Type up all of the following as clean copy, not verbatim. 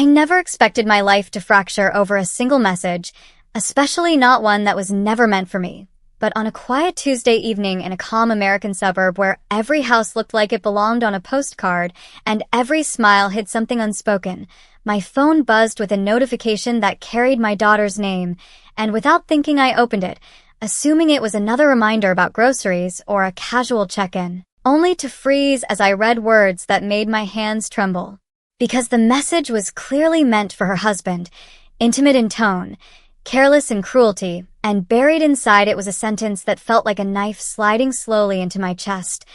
I never expected my life to fracture over a single message, especially not one that was never meant for me. But on a quiet Tuesday evening in a calm American suburb where every house looked like it belonged on a postcard and every smile hid something unspoken, my phone buzzed with a notification that carried my daughter's name, and without thinking I opened it, assuming it was another reminder about groceries or a casual check-in, only to freeze as I read words that made my hands tremble. Because the message was clearly meant for her husband, intimate in tone, careless in cruelty, and buried inside it was a sentence that felt like a knife sliding slowly into my chest.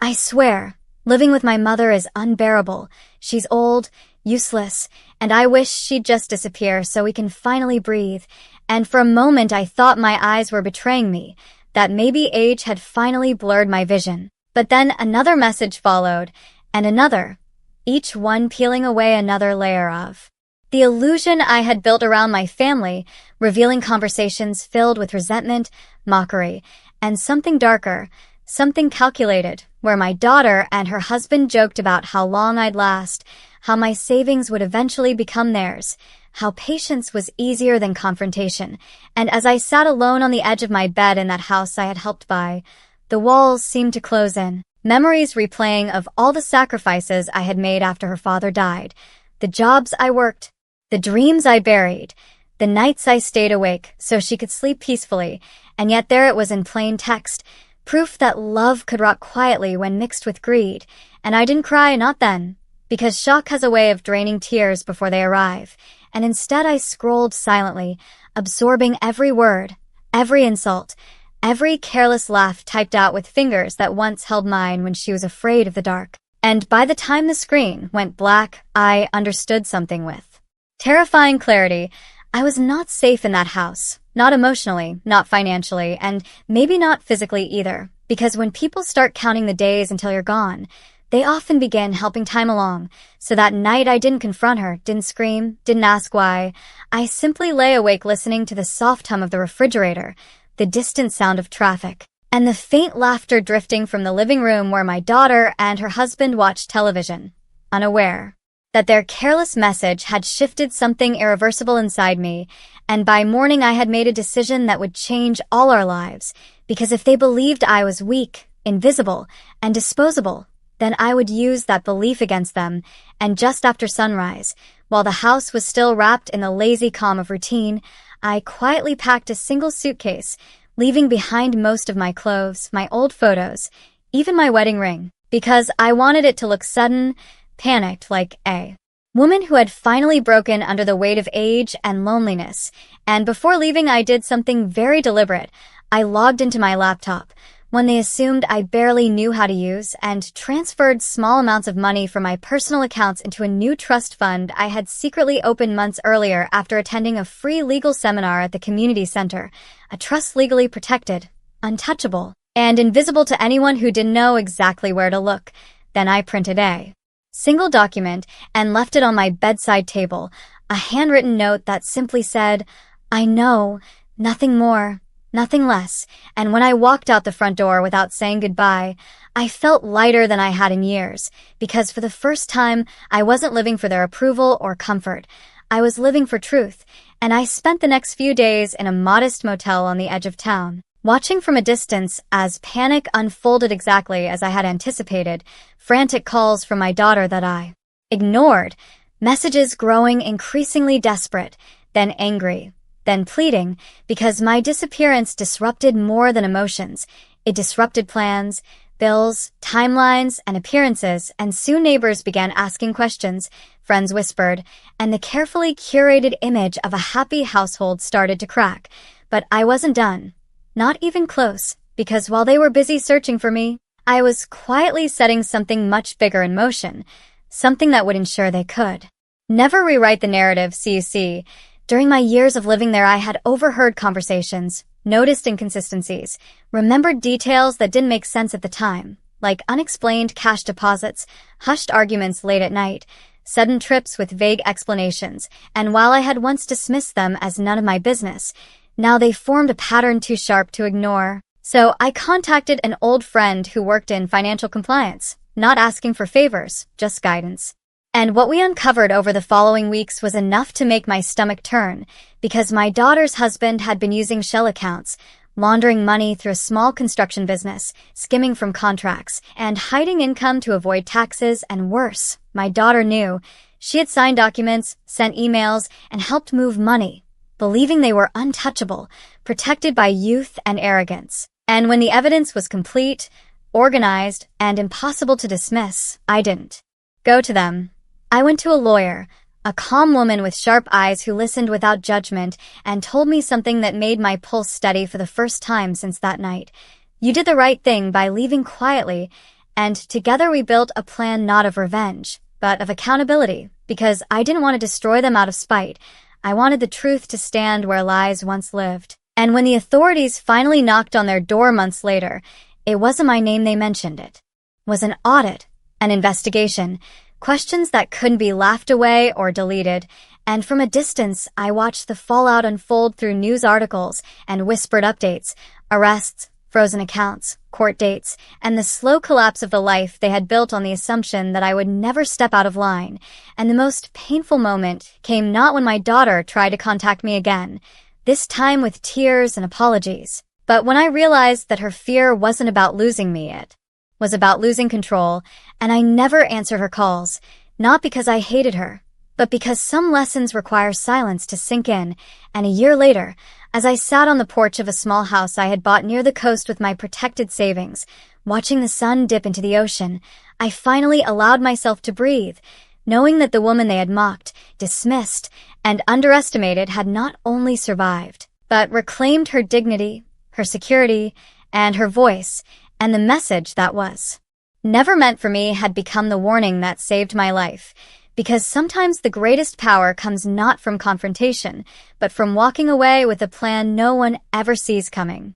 I swear, living with my mother is unbearable. She's old, useless, and I wish she'd just disappear so we can finally breathe. And for a moment I thought my eyes were betraying me, that maybe age had finally blurred my vision. But then another message followed, and another, each one peeling away another layer of the illusion I had built around my family, revealing conversations filled with resentment, mockery, and something darker, something calculated, where my daughter and her husband joked about how long I'd last, how my savings would eventually become theirs, how patience was easier than confrontation. And as I sat alone on the edge of my bed in that house I had helped buy, the walls seemed to close in, memories replaying of all the sacrifices I had made after her father died, the jobs I worked, the dreams I buried, the nights I stayed awake so she could sleep peacefully, and yet there it was in plain text, proof that love could rot quietly when mixed with greed. And I didn't cry, not then, because shock has a way of draining tears before they arrive, and instead I scrolled silently, absorbing every word, every insult, every careless laugh typed out with fingers that once held mine when she was afraid of the dark. And by the time the screen went black, I understood something with terrifying clarity. I was not safe in that house, not emotionally, not financially, and maybe not physically either, because when people start counting the days until you're gone, they often begin helping time along. So that night I didn't confront her, didn't scream, didn't ask why. I simply lay awake listening to the soft hum of the refrigerator, the distant sound of traffic, and the faint laughter drifting from the living room where my daughter and her husband watched television, unaware that their careless message had shifted something irreversible inside me, and by morning I had made a decision that would change all our lives, because if they believed I was weak, invisible, and disposable, then I would use that belief against them. And just after sunrise, while the house was still wrapped in the lazy calm of routine, I quietly packed a single suitcase, leaving behind most of my clothes, my old photos, even my wedding ring, because I wanted it to look sudden, panicked, like a woman who had finally broken under the weight of age and loneliness. And before leaving I did something very deliberate. I logged into my laptop, one they assumed I barely knew how to use, and transferred small amounts of money from my personal accounts into a new trust fund I had secretly opened months earlier after attending a free legal seminar at the community center, a trust legally protected, untouchable, and invisible to anyone who didn't know exactly where to look. Then I printed a single document and left it on my bedside table, a handwritten note that simply said, "I know, nothing more, nothing less." And when I walked out the front door without saying goodbye, I felt lighter than I had in years, because for the first time, I wasn't living for their approval or comfort. I was living for truth, and I spent the next few days in a modest motel on the edge of town, watching from a distance as panic unfolded exactly as I had anticipated, frantic calls from my daughter that I ignored, messages growing increasingly desperate, then angry, then pleading, because my disappearance disrupted more than emotions. It disrupted plans, bills, timelines, and appearances, and soon neighbors began asking questions, friends whispered, and the carefully curated image of a happy household started to crack. But I wasn't done. Not even close, because while they were busy searching for me, I was quietly setting something much bigger in motion, something that would ensure they could never rewrite the narrative. See, during my years of living there I had overheard conversations, noticed inconsistencies, remembered details that didn't make sense at the time, like unexplained cash deposits, hushed arguments late at night, sudden trips with vague explanations, and while I had once dismissed them as none of my business, now they formed a pattern too sharp to ignore. So I contacted an old friend who worked in financial compliance, not asking for favors, just guidance. And what we uncovered over the following weeks was enough to make my stomach turn, because my daughter's husband had been using shell accounts, laundering money through a small construction business, skimming from contracts, and hiding income to avoid taxes, and worse, my daughter knew. She had signed documents, sent emails, and helped move money, believing they were untouchable, protected by youth and arrogance. And when the evidence was complete, organized, and impossible to dismiss, I didn't go to them. I went to a lawyer, a calm woman with sharp eyes who listened without judgment and told me something that made my pulse steady for the first time since that night. You did the right thing by leaving quietly, and together we built a plan not of revenge, but of accountability, because I didn't want to destroy them out of spite. I wanted the truth to stand where lies once lived. And when the authorities finally knocked on their door months later, it wasn't my name they mentioned. It was an audit, an investigation, questions that couldn't be laughed away or deleted, and from a distance I watched the fallout unfold through news articles and whispered updates, arrests, frozen accounts, court dates, and the slow collapse of the life they had built on the assumption that I would never step out of line. And the most painful moment came not when my daughter tried to contact me again, this time with tears and apologies, but when I realized that her fear wasn't about losing me, it was about losing control, and I never answered her calls, not because I hated her, but because some lessons require silence to sink in. And a year later, as I sat on the porch of a small house I had bought near the coast with my protected savings, watching the sun dip into the ocean, I finally allowed myself to breathe, knowing that the woman they had mocked, dismissed, and underestimated had not only survived, but reclaimed her dignity, her security, and her voice, and the message that was never meant for me had become the warning that saved my life. Because sometimes the greatest power comes not from confrontation, but from walking away with a plan no one ever sees coming.